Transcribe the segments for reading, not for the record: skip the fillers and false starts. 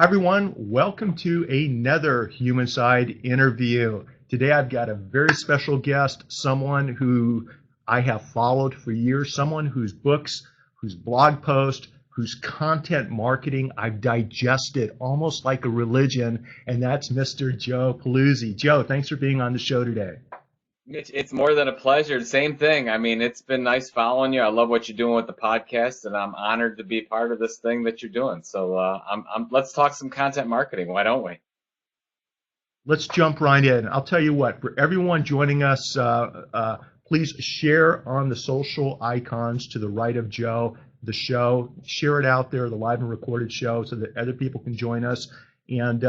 Hi, everyone. Welcome to another Human Side interview. Today, I've got a very special guest, someone who I have followed for years, someone whose books, whose blog posts, whose content marketing I've digested almost like a religion, and that's Mr. Joe Pulizzi. Joe, thanks for being on the show today. Mitch, it's more than a pleasure. Same thing. I mean, it's been nice following you. I love what you're doing with the podcast, and I'm honored to be part of this thing that you're doing. So, let's talk some content marketing. Why don't we? Let's jump right in. I'll tell you what, for everyone joining us, please share on the social icons to the right of Joe, the show. Share it out there, the live and recorded show, so that other people can join us. And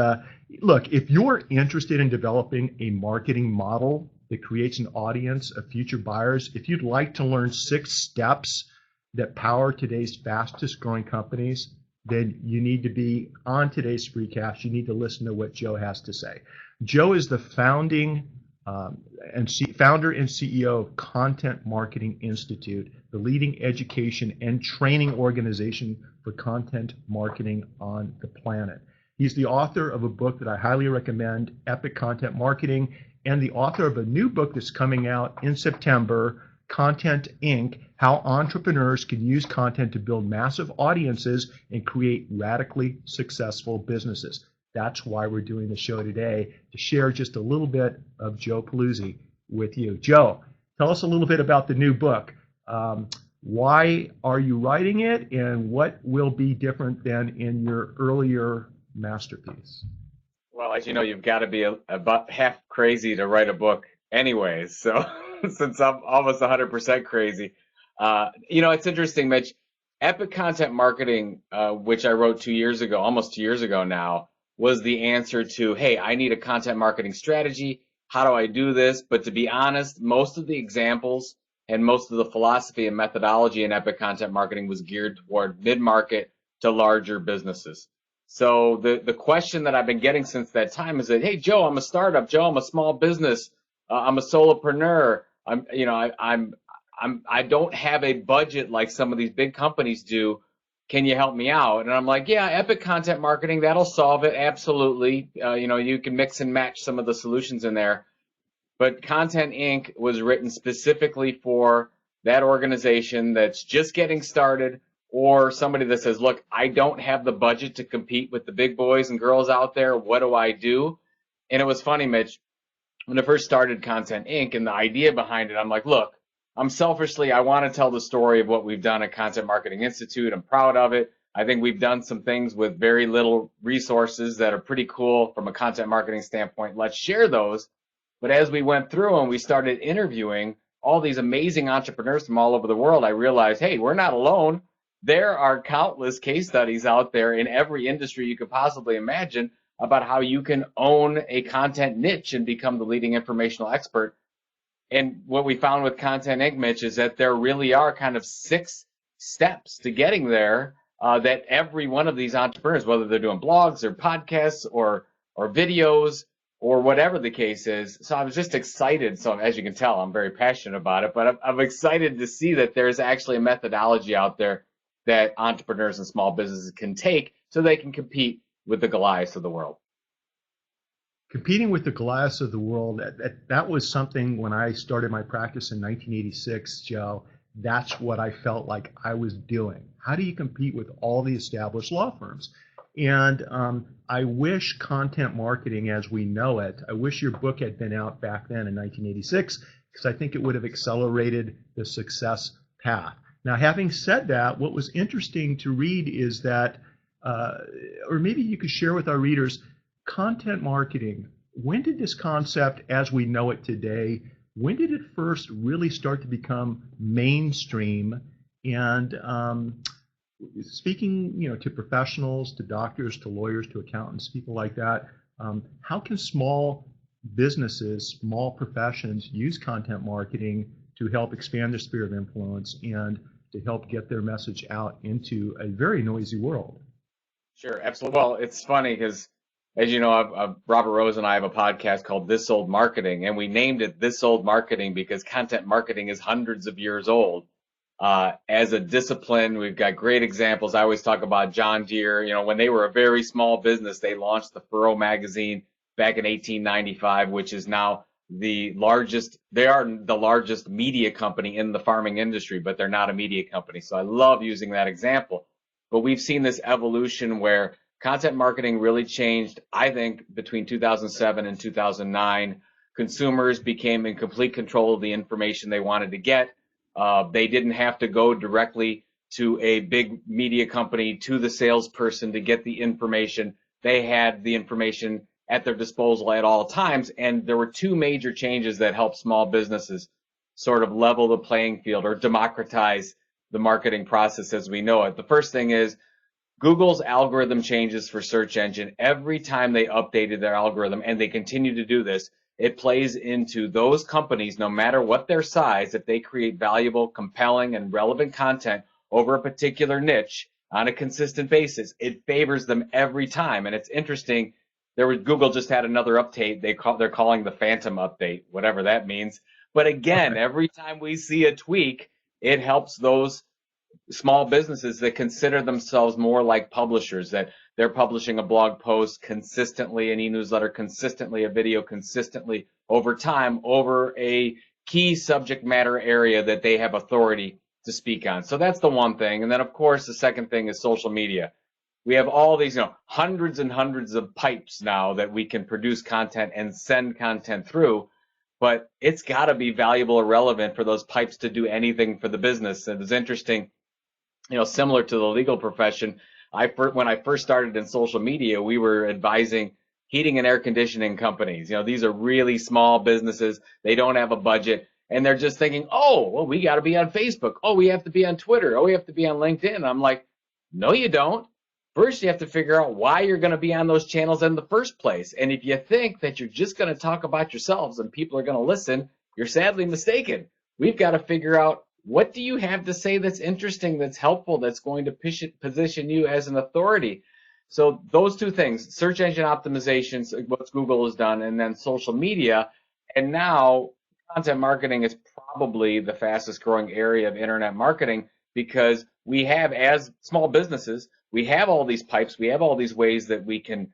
look, if you're interested in developing a marketing model that creates an audience of future buyers, if you'd like to learn 6 steps that power today's fastest growing companies, then you need to be on today's Spreecast. You need to listen to what Joe has to say. Joe is the founder and CEO of Content Marketing Institute, the leading education and training organization for content marketing on the planet. He's the author of a book that I highly recommend, Epic Content Marketing, and the author of a new book that's coming out in September, Content Inc., How Entrepreneurs Can Use Content to Build Massive Audiences and Create Radically Successful Businesses. That's why we're doing the show today, to share just a little bit of Joe Pulizzi with you. Joe, tell us a little bit about the new book. Why are you writing it, and what will be different than in your earlier masterpiece? Well, as you know, you've got to be about half crazy to write a book anyways. So, since I'm almost 100% crazy, it's interesting, Mitch. Epic Content Marketing, which I wrote 2 years ago, almost 2 years ago now, was the answer to, hey, I need a content marketing strategy. How do I do this? But to be honest, most of the examples and most of the philosophy and methodology in Epic Content Marketing was geared toward mid-market to larger businesses. So the question that I've been getting since that time is that, hey, Joe, I'm a startup. Joe, I'm a small business. I'm a solopreneur. I don't have a budget like some of these big companies do. Can you help me out? And I'm like, yeah, Epic Content Marketing, that'll solve it. Absolutely. You can mix and match some of the solutions in there. But Content Inc. was written specifically for that organization that's just getting started, or somebody that says, look, I don't have the budget to compete with the big boys and girls out there. What do I do? And it was funny, Mitch, when I first started Content Inc. and the idea behind it, I'm like, look, I want to tell the story of what we've done at Content Marketing Institute. I'm proud of it. I think we've done some things with very little resources that are pretty cool from a content marketing standpoint. Let's share those. But as we went through and we started interviewing all these amazing entrepreneurs from all over the world, I realized, hey, we're not alone. There are countless case studies out there in every industry you could possibly imagine about how you can own a content niche and become the leading informational expert. And what we found with Content Inc., Mitch, is that there really are kind of 6 steps to getting there that every one of these entrepreneurs, whether they're doing blogs or podcasts or videos or whatever the case is. So I was just excited. So as you can tell, I'm very passionate about it, but I'm excited to see that there's actually a methodology out there that entrepreneurs and small businesses can take so they can compete with the Goliaths of the world. Competing with the Goliaths of the world, that was something when I started my practice in 1986, Joe. That's what I felt like I was doing. How do you compete with all the established law firms? And I wish content marketing as we know it, I wish your book had been out back then in 1986, because I think it would have accelerated the success path. Now, having said that, what was interesting to read is that, or maybe you could share with our readers, content marketing, when did this concept as we know it today, when did it first really start to become mainstream? And speaking, to professionals, to doctors, to lawyers, to accountants, people like that, how can small businesses, small professions use content marketing to help expand their sphere of influence and to help get their message out into a very noisy world? Sure, absolutely. Well, it's funny because, as you know, Robert Rose and I have a podcast called This Old Marketing, and we named it This Old Marketing because content marketing is hundreds of years old. as a discipline. We've got great examples. I always talk about John Deere. You know, when they were a very small business, they launched the Furrow magazine back in 1895, which is now the largest. They are the largest media company in the farming industry, but they're not a media company. So I love using that example. But we've seen this evolution where content marketing really changed, I think, between 2007 and 2009. Consumers became in complete control of the information they wanted to get. They didn't have to go directly to a big media company, to the salesperson to get the information. They had the information at their disposal at all times. And there were two major changes that helped small businesses sort of level the playing field or democratize the marketing process as we know it. The first thing is Google's algorithm changes for search engine. Every time they updated their algorithm, and they continue to do this, it plays into those companies, no matter what their size, if they create valuable, compelling, and relevant content over a particular niche on a consistent basis, it favors them every time. And it's interesting. Google just had another update. They're calling the Phantom update, whatever that means. But again, every time we see a tweak, it helps those small businesses that consider themselves more like publishers, that they're publishing a blog post consistently, an e-newsletter consistently, a video consistently over time, over a key subject matter area that they have authority to speak on. So that's the one thing. And then, of course, the second thing is social media. We have all these, hundreds and hundreds of pipes now that we can produce content and send content through, but it's got to be valuable or relevant for those pipes to do anything for the business. And it's interesting, similar to the legal profession, when I first started in social media, we were advising heating and air conditioning companies. These are really small businesses. They don't have a budget, and they're just thinking, oh, well, we got to be on Facebook. Oh, we have to be on Twitter. Oh, we have to be on LinkedIn. And I'm like, no, you don't. First, you have to figure out why you're going to be on those channels in the first place. And if you think that you're just going to talk about yourselves and people are going to listen, you're sadly mistaken. We've got to figure out, what do you have to say that's interesting, that's helpful, that's going to position you as an authority? So those two things, search engine optimization, what Google has done, and then social media. And now content marketing is probably the fastest growing area of internet marketing, because we have, as small businesses, we have all these pipes, we have all these ways that we can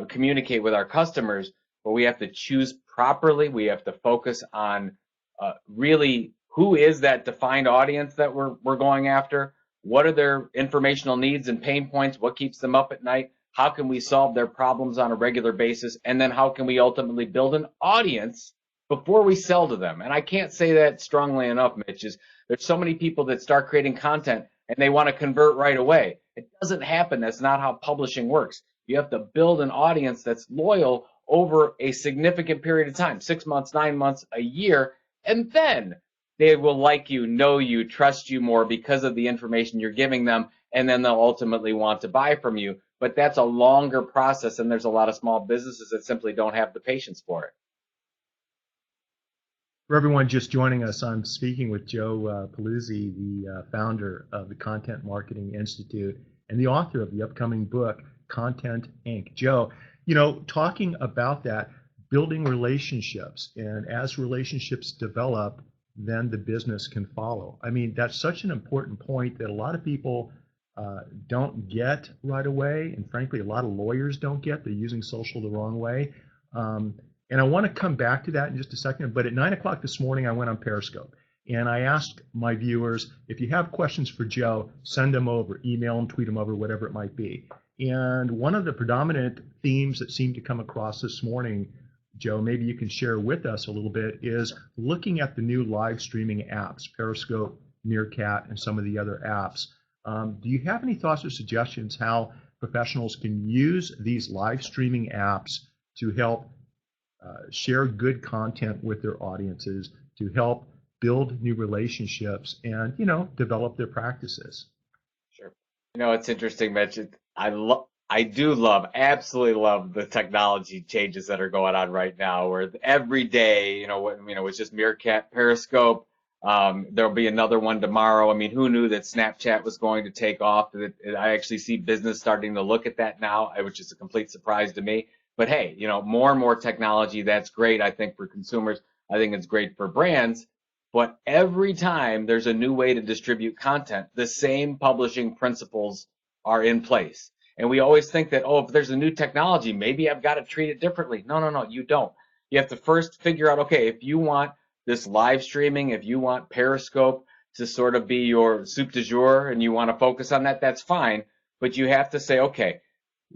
communicate with our customers, but we have to choose properly. We have to focus on really who is that defined audience that we're going after? What are their informational needs and pain points? What keeps them up at night? How can we solve their problems on a regular basis? And then how can we ultimately build an audience before we sell to them? And I can't say that strongly enough, Mitch, there's so many people that start creating content and they want to convert right away. It doesn't happen. That's not how publishing works. You have to build an audience that's loyal over a significant period of time, 6 months, 9 months, a year, and then they will like you, know you, trust you more because of the information you're giving them, and then they'll ultimately want to buy from you. But that's a longer process, and there's a lot of small businesses that simply don't have the patience for it. For everyone just joining us, I'm speaking with Joe Pulizzi, the founder of the Content Marketing Institute and the author of the upcoming book, Content Inc. Joe, talking about that, building relationships, and as relationships develop, then the business can follow. I mean, that's such an important point that a lot of people don't get right away, and frankly, a lot of lawyers don't get. They're using social the wrong way. And I want to come back to that in just a second, but at 9 o'clock this morning, I went on Periscope, and I asked my viewers, if you have questions for Joe, send them over, email them, tweet them over, whatever it might be. And one of the predominant themes that seemed to come across this morning, Joe, maybe you can share with us a little bit, is looking at the new live streaming apps, Periscope, Meerkat, and some of the other apps. Do you have any thoughts or suggestions how professionals can use these live streaming apps to help share good content with their audiences, to help build new relationships and, develop their practices? Sure. It's interesting, Mitch. I do absolutely love the technology changes that are going on right now, where every day, it's just Meerkat, Periscope. There'll be another one tomorrow. I mean, who knew that Snapchat was going to take off? I actually see business starting to look at that now, which is a complete surprise to me. But hey, more and more technology, that's great, I think, for consumers. I think it's great for brands. But every time there's a new way to distribute content, the same publishing principles are in place. And we always think that, oh, if there's a new technology, maybe I've got to treat it differently. No, no, no, you don't. You have to first figure out, okay, if you want this live streaming, if you want Periscope to sort of be your soup du jour and you want to focus on that, that's fine. But you have to say, okay,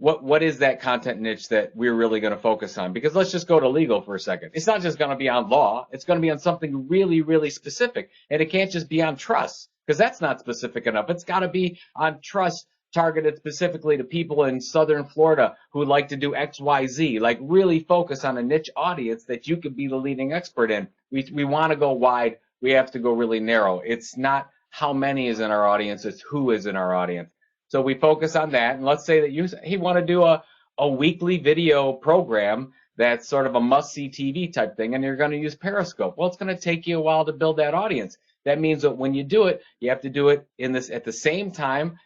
what is that content niche that we're really going to focus on? Because let's just go to legal for a second. It's not just going to be on law. It's going to be on something really, really specific. And it can't just be on trust, because that's not specific enough. It's got to be on trust targeted specifically to people in Southern Florida who like to do X, Y, Z. Like really focus on a niche audience that you could be the leading expert in. We want to go wide. We have to go really narrow. It's not how many is in our audience. It's who is in our audience. So we focus on that, and let's say that you want to do a weekly video program that's sort of a must-see TV type thing, and you're going to use Periscope. Well, it's going to take you a while to build that audience. That means that when you do it, you have to do it at the same time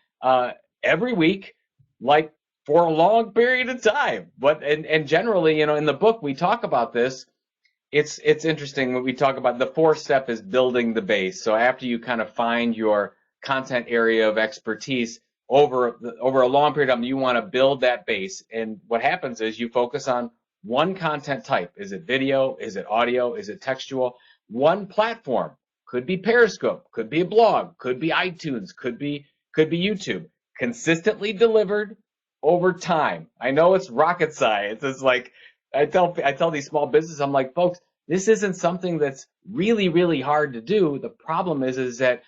every week, like for a long period of time. But and generally, in the book we talk about this. It's interesting when we talk about the fourth step is building the base. So after you kind of find your content area of expertise, over a long period of time, you want to build that base. And what happens is you focus on one content type. Is it video? Is it audio? Is it textual? One platform. Could be Periscope. Could be a blog. Could be iTunes. Could be YouTube. Consistently delivered over time. I know it's rocket science. It's like I tell these small businesses, I'm like, folks, this isn't something that's really, really hard to do. The problem is that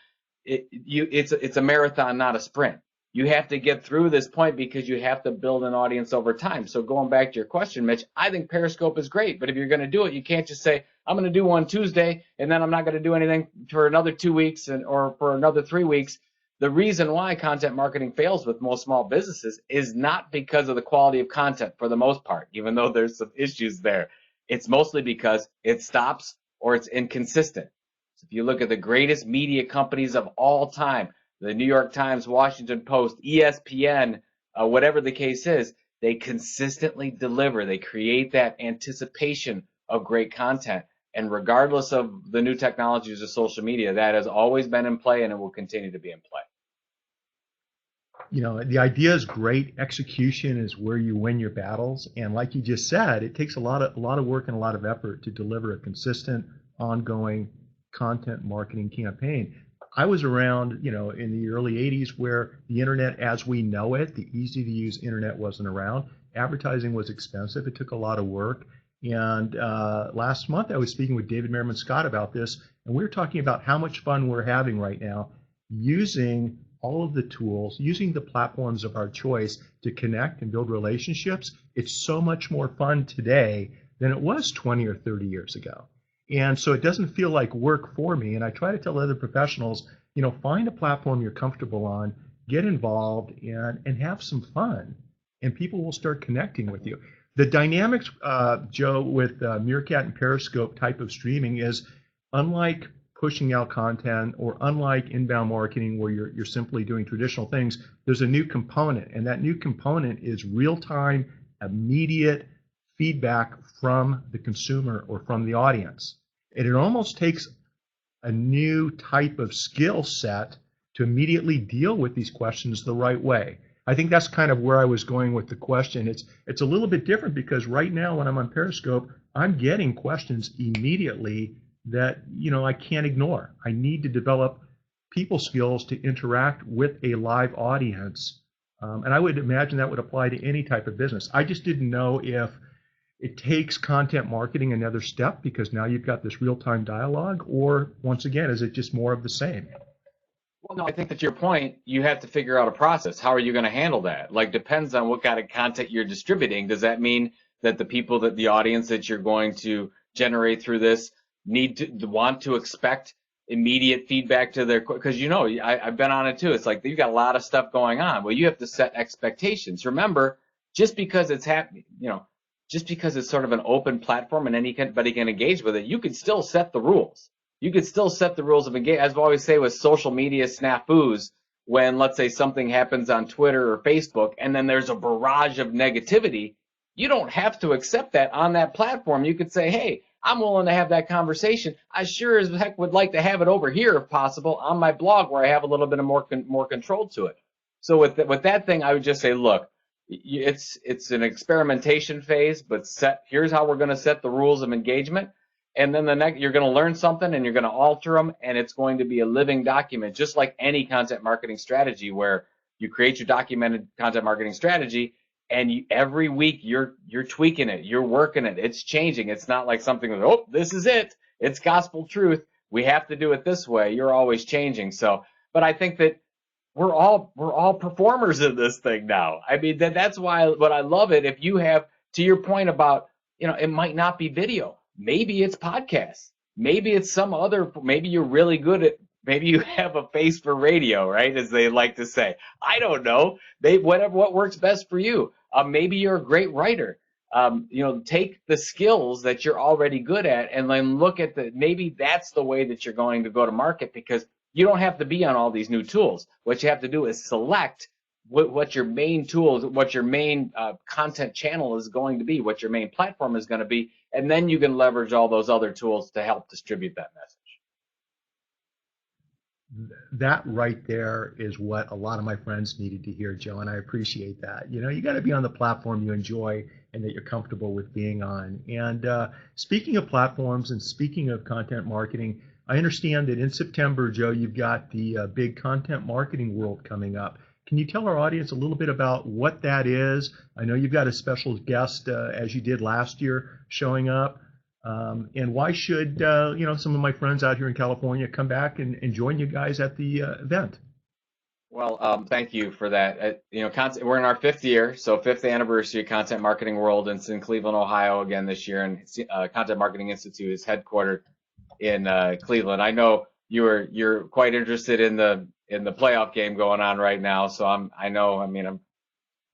it's a marathon, not a sprint. You have to get through this point because you have to build an audience over time. So going back to your question, Mitch, I think Periscope is great, but if you're going to do it, you can't just say, I'm going to do one Tuesday, and then I'm not going to do anything for another 2 weeks or for another 3 weeks. The reason why content marketing fails with most small businesses is not because of the quality of content for the most part, even though there's some issues there. It's mostly because it stops or it's inconsistent. So if you look at the greatest media companies of all time, the New York Times, Washington Post, ESPN, whatever the case is, they consistently deliver. They create that anticipation of great content. And regardless of the new technologies of social media, that has always been in play and it will continue to be in play. The idea is great. Execution is where you win your battles. And like you just said, it takes a lot of work and a lot of effort to deliver a consistent, ongoing content marketing campaign. I was around, in the early 80s where the internet as we know it, the easy to use internet wasn't around. Advertising was expensive. It took a lot of work. And last month I was speaking with David Merriman Scott about this, and we were talking about how much fun we're having right now using all of the tools, using the platforms of our choice to connect and build relationships. It's so much more fun today than it was 20 or 30 years ago. And so it doesn't feel like work for me. And I try to tell other professionals, find a platform you're comfortable on, get involved, and have some fun. And people will start connecting with you. The dynamics, Joe, with Meerkat and Periscope type of streaming is unlike pushing out content or unlike inbound marketing where you're simply doing traditional things. There's a new component, and that new component is real-time, immediate feedback from the consumer or from the audience. And it almost takes a new type of skill set to immediately deal with these questions the right way. I think that's kind of where I was going with the question. It's a little bit different because right now when I'm on Periscope, I'm getting questions immediately that I can't ignore. I need to develop people skills to interact with a live audience. And I would imagine that would apply to any type of business. I just didn't know if it takes content marketing another step because now you've got this real-time dialogue, or once again, is it just more of the same? Well, no, I think that to your point, you have to figure out a process. How are you going to handle that? Like, depends on what kind of content you're distributing. Does that mean that the audience that you're going to generate through this need to want to expect immediate feedback to their, because I've been on it too. It's like you've got a lot of stuff going on. Well, you have to set expectations. Remember, just because it's happening, just because it's sort of an open platform and anybody can engage with it, you can still set the rules. You could still set the rules of engagement. As I always say with social media snafus, when let's say something happens on Twitter or Facebook and then there's a barrage of negativity, you don't have to accept that on that platform. You could say, hey, I'm willing to have that conversation. I sure as heck would like to have it over here if possible on my blog where I have a little bit of more control to it. So with that thing, I would just say, look, it's an experimentation phase, but here's how we're going to set the rules of engagement. And then you're going to learn something and you're going to alter them, and it's going to be a living document, just like any content marketing strategy where you create your documented content marketing strategy, and every week you're tweaking it, you're working it, it's changing. It's not like something like, oh, this is it, it's gospel truth, we have to do it this way. You're always changing. So, but I think that we're all performers in this thing now. I mean, that's why what I love it. If you have, to your point about, it might not be video, maybe it's podcasts, maybe it's some other, maybe you're really good at, maybe you have a face for radio, right, as they like to say. I don't know. What works best for you. Maybe you're a great writer. Take the skills that you're already good at and then look at maybe that's the way that you're going to go to market, because you don't have to be on all these new tools. What you have to do is select what your main tools, what your main content channel is going to be, what your main platform is going to be, and then you can leverage all those other tools to help distribute that message. That right there is what a lot of my friends needed to hear, Joe, and I appreciate that. You got to be on the platform you enjoy and that you're comfortable with being on. And speaking of platforms and speaking of content marketing, I understand that in September, Joe, you've got the big Content Marketing World coming up. Can you tell our audience a little bit about what that is? I know you've got a special guest, as you did last year, showing up. And why should some of my friends out here in California come back and join you guys at the event? Well, thank you for that. We're in our 5th year, so 5th anniversary of Content Marketing World. It's in Cleveland, Ohio again this year, and Content Marketing Institute is headquartered in Cleveland. I know you're quite interested in the playoff game going on right now, so I'm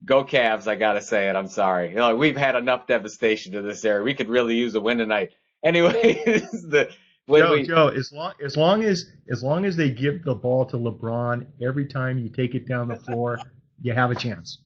go Cavs, I gotta say it. I'm sorry. We've had enough devastation to this area. We could really use a win tonight. Anyway, Joe, as long as they give the ball to LeBron every time you take it down the floor, you have a chance.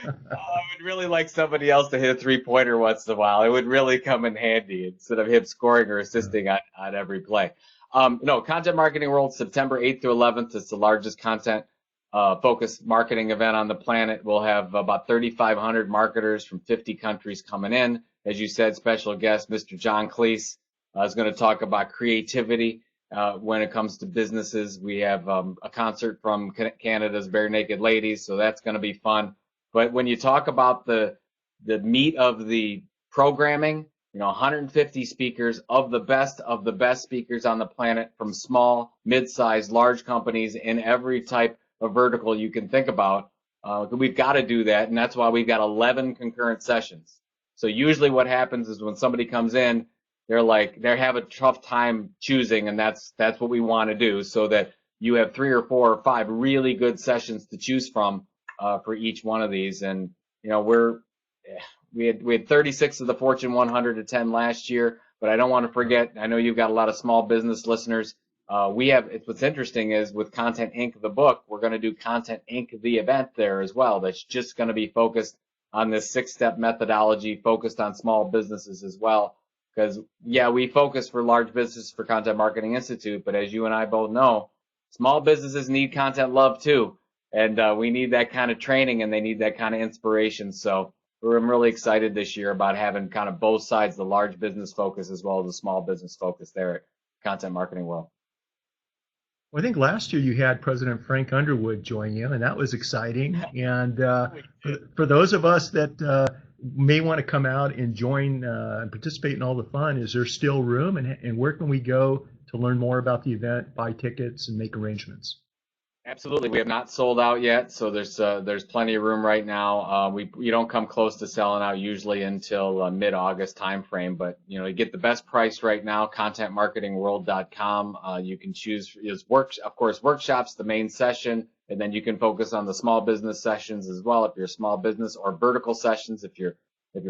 I would really like somebody else to hit a 3-pointer once in a while. It would really come in handy instead of him scoring or assisting on every play. Content Marketing World, September 8th through 11th. It's the largest content focused marketing event on the planet. We'll have about 3,500 marketers from 50 countries coming in. As you said, special guest Mr. John Cleese is going to talk about creativity when it comes to businesses. We have a concert from Canada's Bare Naked Ladies, so that's going to be fun. But when you talk about the meat of the programming, 150 speakers of the best speakers on the planet, from small, mid-sized, large companies in every type of vertical you can think about. We've got to do that, and that's why we've got 11 concurrent sessions. So usually what happens is when somebody comes in, they have a tough time choosing, and that's what we want to do, so that you have 3 or 4 or 5 really good sessions to choose from for each one of these. And we had 36 of the Fortune 100 attend last year, but I don't want to forget, I know you've got a lot of small business listeners. What's interesting is with Content Inc., the book, we're going to do Content Inc., the event there as well. That's just going to be focused on this 6-step methodology, focused on small businesses as well. Because, we focus for large businesses for Content Marketing Institute, but as you and I both know, small businesses need content love too. And we need that kind of training, and they need that kind of inspiration. So I'm really excited this year about having kind of both sides, the large business focus as well as the small business focus there at Content Marketing World. Well, I think last year you had President Frank Underwood join you, and that was exciting. And for those of us that may want to come out and join and participate in all the fun, is there still room? And where can we go to learn more about the event, buy tickets, and make arrangements? Absolutely. We have not sold out yet, so there's plenty of room right now. We don't come close to selling out usually until mid-August timeframe, but you get the best price right now, contentmarketingworld.com. You can choose workshops, the main session, and then you can focus on the small business sessions as well if you're a small business, or vertical sessions if you're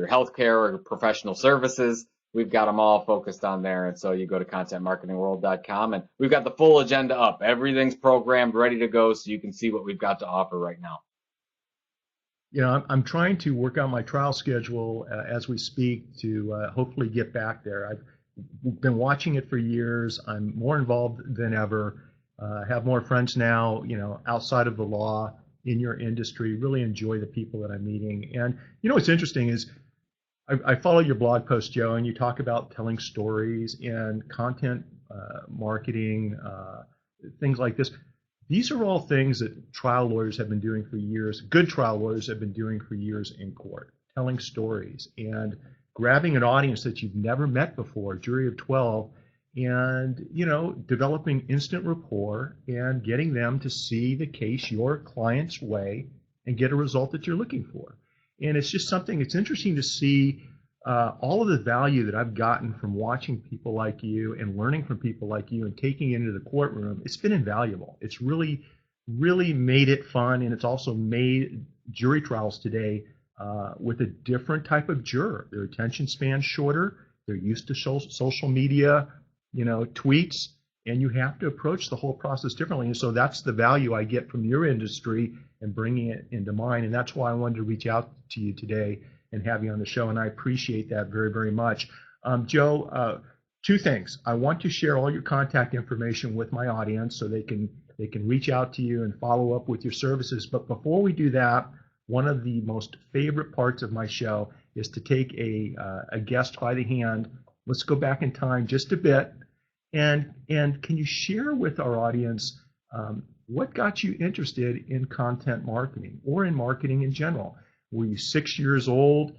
healthcare or professional services. We've got them all focused on there, and so you go to contentmarketingworld.com, and we've got the full agenda up. Everything's programmed, ready to go, so you can see what we've got to offer right now. I'm trying to work out my trial schedule as we speak to hopefully get back there. been watching it for years. I'm more involved than ever. Have more friends now, outside of the law in your industry. Really enjoy the people that I'm meeting. And what's interesting is I follow your blog post, Joe, and you talk about telling stories and content marketing, things like this. These are all things that trial lawyers have been doing for years. Good trial lawyers have been doing for years in court, telling stories and grabbing an audience that you've never met before, jury of 12, and developing instant rapport and getting them to see the case your client's way and get a result that you're looking for. And it's just something, it's interesting to see all of the value that I've gotten from watching people like you and learning from people like you and taking it into the courtroom. It's been invaluable. It's really, really made it fun, and it's also made jury trials today with a different type of juror. Their attention span's shorter. They're used to social media, tweets, and you have to approach the whole process differently. And so that's the value I get from your industry and bringing it into mine. And that's why I wanted to reach out to you today and have you on the show. And I appreciate that very, very much. Joe, two things. I want to share all your contact information with my audience so they can reach out to you and follow up with your services. But before we do that, one of the most favorite parts of my show is to take a guest by the hand. Let's go back in time just a bit. And can you share with our audience what got you interested in content marketing or in marketing in general? Were you 6 years old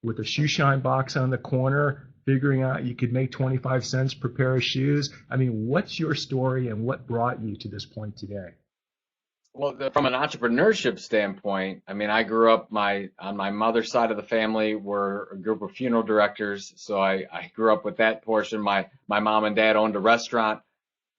with a shoe shine box on the corner, figuring out you could make 25 cents per pair of shoes? I mean, what's your story and what brought you to this point today? Well, from an entrepreneurship standpoint, I mean, I grew up on my mother's side of the family were a group of funeral directors. So I grew up with that portion. My mom and dad owned a restaurant.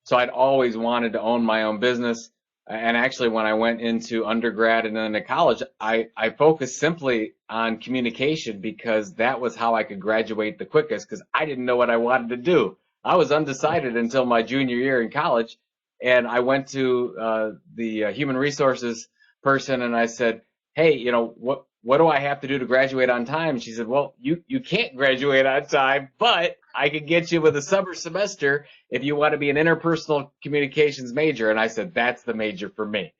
So I'd always wanted to own my own business. And actually, when I went into undergrad and then to college, I focused simply on communication because that was how I could graduate the quickest because I didn't know what I wanted to do. I was undecided until my junior year in college. And I went to the human resources person and I said, hey, what do I have to do to graduate on time? And she said, well, you can't graduate on time, but I could get you with a summer semester if you want to be an interpersonal communications major. And I said, that's the major for me.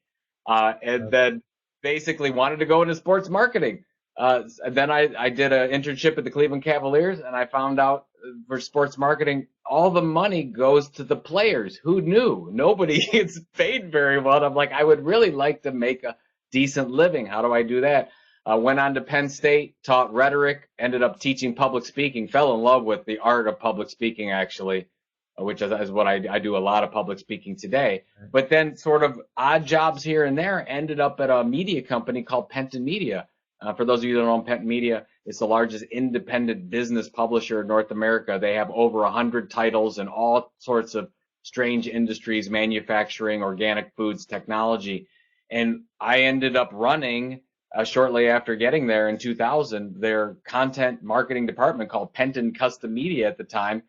And then basically wanted to go into sports marketing. Then I did an internship at the Cleveland Cavaliers, and I found out for sports marketing, all the money goes to the players. Who knew? Nobody gets paid very well. And I'm like, I would really like to make a decent living. How do I do that? Went on to Penn State, taught rhetoric, ended up teaching public speaking, fell in love with the art of public speaking, actually, which is what I do a lot of public speaking today. But then sort of odd jobs here and there, ended up at a media company called Penton Media. For those of you that don't know, Penton Media is the largest independent business publisher in North America. They have over 100 titles in all sorts of strange industries, manufacturing, organic foods, technology. And I ended up running, shortly after getting there in 2000, their content marketing department called Penton Custom Media at the time.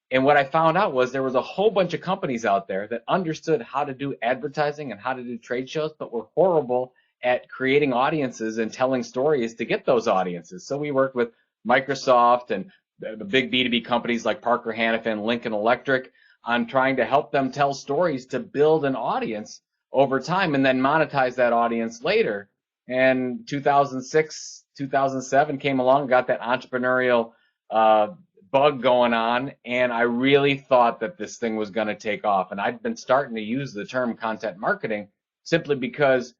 And what I found out was there was a whole bunch of companies out there that understood how to do advertising and how to do trade shows, but were horrible at creating audiences and telling stories to get those audiences. So we worked with Microsoft and the big B2B companies like Parker Hannifin, Lincoln Electric on trying to help them tell stories to build an audience over time and then monetize that audience later. And 2006, 2007 came along, got that entrepreneurial bug going on, and I really thought that this thing was going to take off. And I'd been starting to use the term content marketing simply because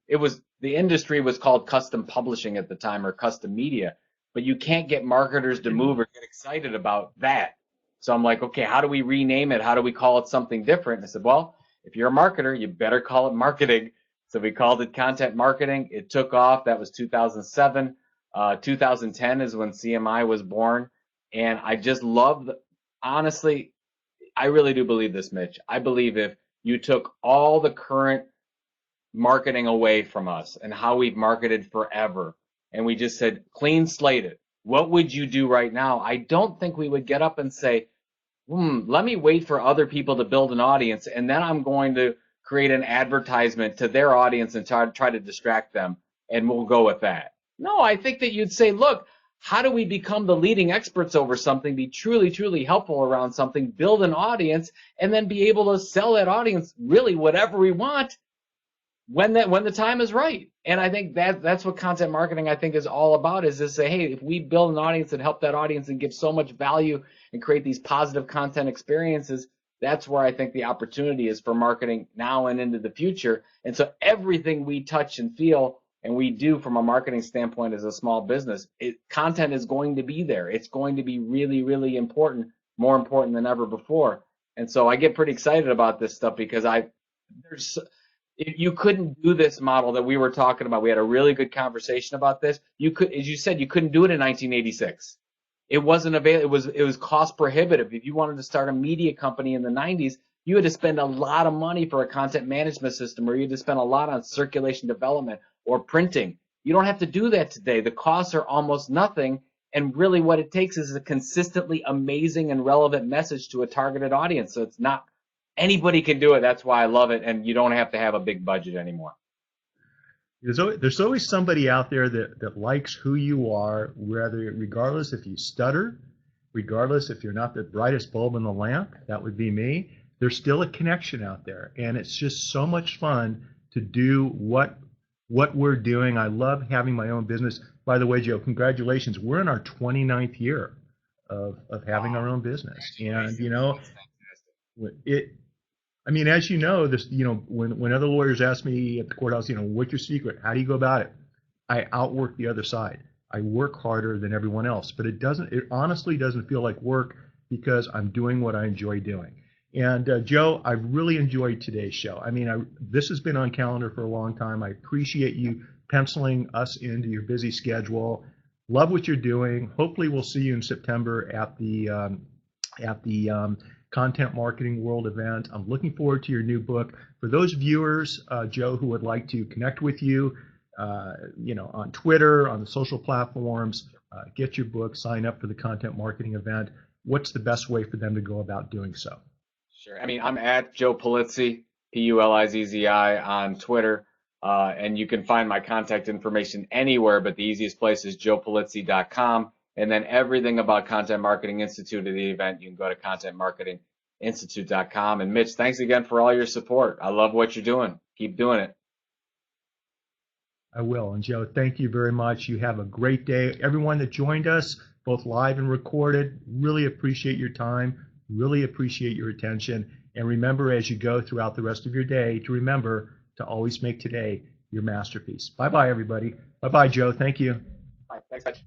the industry was called custom publishing at the time, or custom media, but you can't get marketers to move or get excited about that. So I'm like, okay, how do we rename it? How do we call it something different? And I said, well, if you're a marketer, you better call it marketing. So we called it content marketing. It took off. That was 2007. 2010 is when CMI was born. And I just love, honestly, I really do believe this, Mitch. I believe if you took all the current marketing away from us and how we've marketed forever, and we just said, clean slate it, what would you do right now? I don't think we would get up and say, let me wait for other people to build an audience, and then I'm going to create an advertisement to their audience and try to distract them, and we'll go with that. No, I think that you'd say, look, how do we become the leading experts over something, be truly, truly helpful around something, build an audience, and then be able to sell that audience really whatever we want when the time is right. And I think that's what content marketing I think is all about, is to say, hey, if we build an audience and help that audience and give so much value and create these positive content experiences, that's where I think the opportunity is for marketing now and into the future. And so everything we touch and feel and we do from a marketing standpoint as a small business, content is going to be there. It's going to be really, really important, more important than ever before. And so I get pretty excited about this stuff because you couldn't do this model that we were talking about. We had a really good conversation about this. You could, as you said, you couldn't do it in 1986. It wasn't available. It was cost prohibitive. If you wanted to start a media company in the 90s, you had to spend a lot of money for a content management system, or you had to spend a lot on circulation development or printing. You don't have to do that today. The costs are almost nothing, and really what it takes is a consistently amazing and relevant message to a targeted audience. So it's not, anybody can do it. That's why I love it, and you don't have to have a big budget anymore. There's always somebody out there that likes who you are, regardless if you stutter, regardless if you're not the brightest bulb in the lamp. That would be me. There's still a connection out there, and it's just so much fun to do what we're doing. I love having my own business. By the way, Joe, congratulations. We're in our 29th year of having our own business, and I mean, as you know, when other lawyers ask me at the courthouse, what's your secret? How do you go about it? I outwork the other side. I work harder than everyone else, but it honestly doesn't feel like work because I'm doing what I enjoy doing. And Joe, I've really enjoyed today's show. I mean, this has been on calendar for a long time. I appreciate you penciling us into your busy schedule. Love what you're doing. Hopefully, we'll see you in September at the Content Marketing World event. I'm looking forward to your new book. For those viewers, Joe, who would like to connect with you, on Twitter, on the social platforms, get your book, sign up for the Content Marketing event. What's the best way for them to go about doing so? Sure. I mean, I'm at Joe Pulizzi, Pulizzi on Twitter, and you can find my contact information anywhere, but the easiest place is joepulizzi.com. And then everything about Content Marketing Institute of the event, you can go to contentmarketinginstitute.com. And Mitch, thanks again for all your support. I love what you're doing. Keep doing it. I will. And Joe, thank you very much. You have a great day. Everyone that joined us, both live and recorded, really appreciate your time, really appreciate your attention. And remember, as you go throughout the rest of your day, to remember to always make today your masterpiece. Bye-bye, everybody. Bye-bye, Joe. Thank you. Bye. Thanks, Mitch.